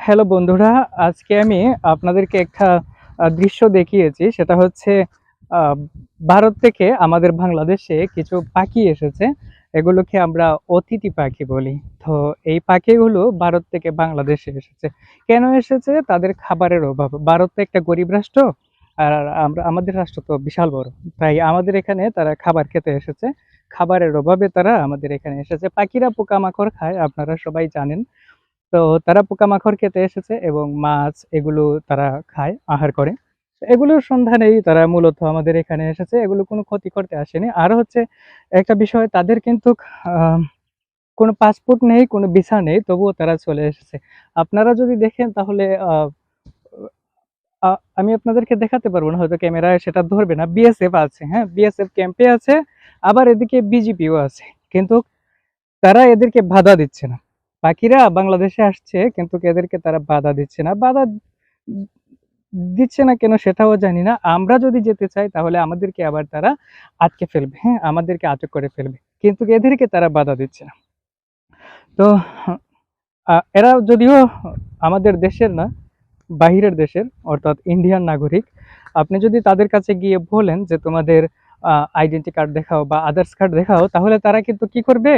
Hello বন্ধুরা, আজকে আমি আপনাদেরকে একটা দৃশ্য দেখিয়েছি। সেটা হচ্ছে আহ, ভারত থেকে আমাদের বাংলাদেশে কিছু পাখি এসেছে। এগুলোকে আমরা অতিথি পাখি বলি। তো এই পাখিগুলো ভারত থেকে বাংলাদেশে এসেছে। কেন এসেছে? তাদের খাবারের অভাব। ভারত তো একটা গরিব রাষ্ট্র, আর আমাদের রাষ্ট্র তো বিশাল বড়। তাই আমাদের এখানে তারা খাবার খেতে এসেছে। খাবারের অভাবে তারা আমাদের এখানে এসেছে। পাখিরা পোকামাকড় খায়, আপনারা সবাই জানেন। তো তারা পোকামাকড় খেতে এসেছে এবং মাছ এগুলো তারা খায়, আহার করে। এগুলোর সন্ধানেই তারা মূলত আমাদের এখানে এসেছে। এগুলো কোনো ক্ষতি করতে আসেনি। আর হচ্ছে একটা বিষয়, তাদের কিন্তু আহ, কোনো পাসপোর্ট নেই, কোনো ভিসা নেই, তবুও তারা চলে এসেছে। আপনারা যদি দেখেন তাহলে আমি আপনাদেরকে দেখাতে পারবো না, হয়তো ক্যামেরায় সেটা ধরবে না। বিএসএফ আছে, হ্যাঁ, বিএসএফ ক্যাম্পে আছে। আবার এদিকে বিজিপিও আছে, কিন্তু তারা এদেরকে বাধা দিচ্ছে না। পাখিরা বাংলাদেশে আসছে, কিন্তু এদেরকে তারা বাধা দিচ্ছে না। বাধা দিচ্ছে না কেন সেটাও জানি না। আমরা যদি যেতে চাই তাহলে আমাদেরকে আবার তারা আটকে ফেলবে, হ্যাঁ, আমাদেরকে আটক করে ফেলবে, কিন্তু এদেরকে তারা বাধা দিচ্ছে না। তো এরা যদিও আমাদের দেশের না, বাহিরের দেশের, অর্থাৎ ইন্ডিয়ান নাগরিক। আপনি যদি তাদের কাছে গিয়ে বলেন যে তোমাদের আইডেন্টি কার্ড দেখাও বা আদার্স কার্ড দেখাও, তাহলে তারা কিন্তু কি করবে,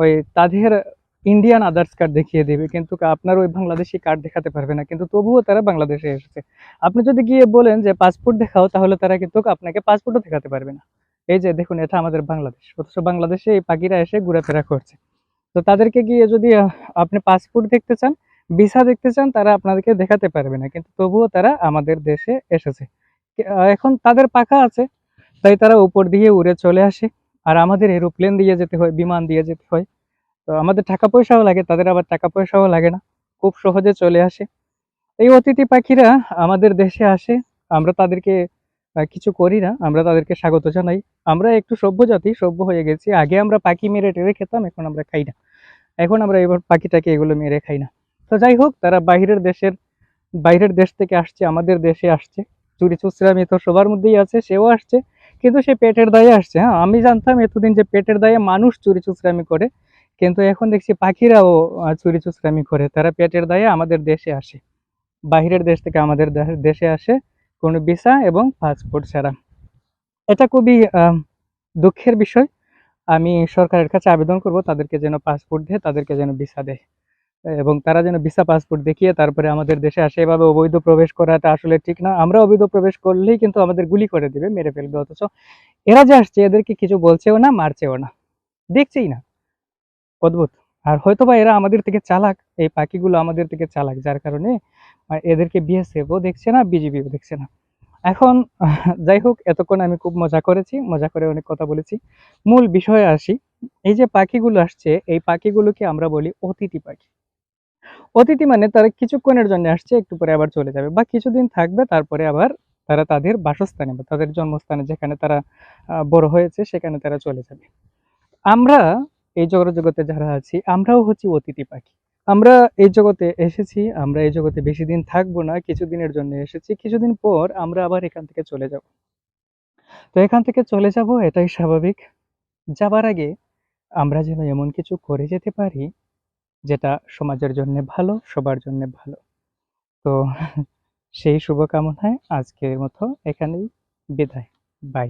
ওই তাদের ইন্ডিয়ান আদার্স কার্ড দেখিয়ে দেবে, কিন্তু আপনার ওই বাংলাদেশি কার্ড দেখাতে পারবে না। কিন্তু তবুও তারা বাংলাদেশে এসেছে। আপনি যদি গিয়ে বলেন যে পাসপোর্ট দেখাও, তাহলে তারা কিন্তু আপনাকে পাসপোর্টও দেখাতে পারবে না। এই যে দেখুন, এটা আমাদের বাংলাদেশ, অথচ বাংলাদেশে এই পাখিরা এসে ঘোরাফেরা করছে। তো তাদেরকে গিয়ে যদি আপনি পাসপোর্ট দেখতে চান, ভিসা দেখতে চান, তারা আপনাদেরকে দেখাতে পারবে না, কিন্তু তবুও তারা আমাদের দেশে এসেছে। এখন তাদের পাখা আছে, তাই তারা উপর দিয়ে উড়ে চলে আসে। আর আমাদের এরোপ্লেন দিয়ে যেতে হয়, বিমান দিয়ে যেতে হয়। তো আমাদের টাকা পয়সাও লাগে, তাদের আবার টাকা পয়সাও লাগে না, খুব সহজে চলে আসে। এই অতিথি পাখিরা আমাদের দেশে আসে, আমরা তাদেরকে কিছু করি না, আমরা তাদেরকে স্বাগত জানাই। আমরা একটু সভ্য জাতি, সভ্য হয়ে গেছি। আগে আমরা পাখি মেরে টেরে খেতাম, এখন আমরা খাই না। এখন আমরা এবার পাখিটাকে এগুলো মেরে খাই না। তো যাই হোক, তারা বাইরের দেশ থেকে আসছে, আমাদের দেশে আসছে। চুরি চুচরামি তো সবার মধ্যেই আছে, সেও আসছে। কিন্তু সে পেটের দায়ে আসছে। হ্যাঁ, আমি জানতাম এতদিন যে পেটের দায়ে মানুষ চুরি চুচরামি করে, কিন্তু এখন দেখছি পাখিরাও চুরি চুচরামি করে। তারা পেটের দায়ে আমাদের দেশে আসে, বাহিরের দেশ থেকে আমাদের দেশে আসে, কোনো ভিসা এবং পাসপোর্ট ছাড়া। এটা খুবই দুঃখের বিষয়। আমি সরকারের কাছে আবেদন করব তাদেরকে যেন পাসপোর্ট দেয়, তাদেরকে যেন ভিসা দেয়, এবং তারা যেন ভিসা পাসপোর্ট দেখিয়ে তারপরে আমাদের দেশে আসে। এভাবে অবৈধ প্রবেশ করাটা আসলে ঠিক না। আমরা অবৈধ প্রবেশ করলেই কিন্তু আমাদের গুলি করে দিবে, মেরে ফেলবে। অথচ এরা যে আসছে, এদেরকে কিছু বলছেও না, মারছেও না, দেখছেই না। অদ্ভুত। আর হয়তোবা এরা আমাদের থেকে চালাক, এই পাখিগুলো আমাদের থেকে চালাক, যার কারণে এদেরকে বিএসএফও দেখছে না, বিজিবিও দেখছে না। এখন যাই হোক, এতক্ষণ আমি খুব মজা করেছি, মজা করে অনেক কথা বলেছি। মূল বিষয়ে আসি। এই যে পাখিগুলো আসছে, এই পাখিগুলোকে আমরা বলি অতিথি পাখি। অতিথি মানে তারা কিছুক্ষণের জন্য আসছে, একটু পরে আবার চলে যাবে, বা কিছুদিন থাকবে, তারপরে আবার তারা তাদের বাসস্থানে বা তাদের জন্মস্থানে, যেখানে তারা বড় হয়েছে, সেখানে তারা চলে যাবে। আমরা এই জগতে যারা আছি, আমরাও হচ্ছি অতিথি পাখি। আমরা এই জগতে এসেছি, আমরা এই জগতে বেশি দিন থাকবো না, কিছুদিনের জন্য এসেছি। কিছুদিন পর আমরা আবার এখান থেকে চলে যাব। তো এখান থেকে চলে যাব, এটাই স্বাভাবিক। যাবার আগে আমরা যেন এমন কিছু করে যেতে পারি যেটা সমাজের জন্য ভালো, সবার জন্য ভালো। তো সেই শুভকামনায় আজকের মতো এখানেই বিদায়। বাই।